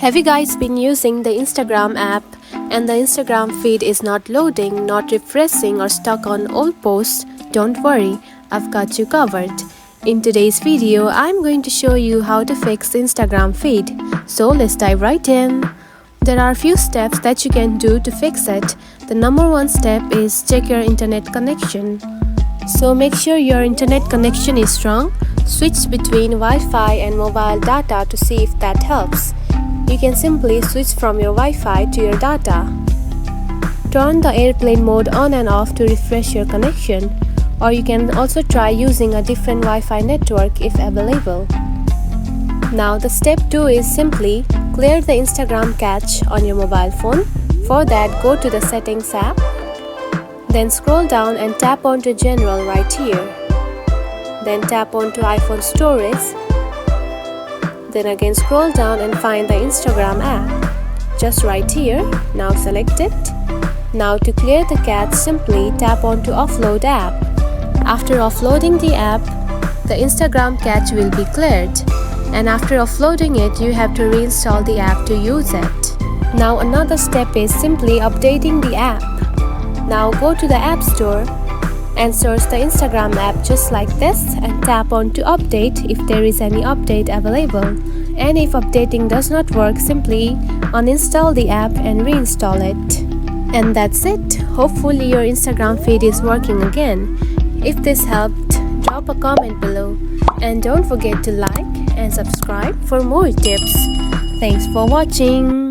Have you guys been using the Instagram app and the Instagram feed is not loading, not refreshing or stuck on old posts? Don't worry, I've got you covered. In today's video, I'm going to show you how to fix the Instagram feed. So let's dive right in. There are a few steps that you can do to fix it. The number one step is check your internet connection. So make sure your internet connection is strong. Switch between Wi-Fi and mobile data to see if that helps. You can simply switch from your Wi-Fi to your data. Turn the airplane mode on and off to refresh your connection, or you can also try using a different Wi-Fi network if available. Now the step 2 is simply clear the Instagram cache on your mobile phone. For that, go to the Settings app, then scroll down and tap onto General right here. Then tap onto iPhone Storage. Then again scroll down and find the Instagram app. Just right here. Now select it. Now to clear the cache, simply tap onto Offload app. After offloading the app, the Instagram cache will be cleared. And after offloading it, you have to reinstall the app to use it. Now another step is simply updating the app. Now go to the App Store and search the Instagram app just like this and tap on to update if there is any update available. And if updating does not work, simply uninstall the app and reinstall it. And that's it. Hopefully your Instagram feed is working again. If this helped, drop a comment below. And don't forget to like and subscribe for more tips. Thanks for watching.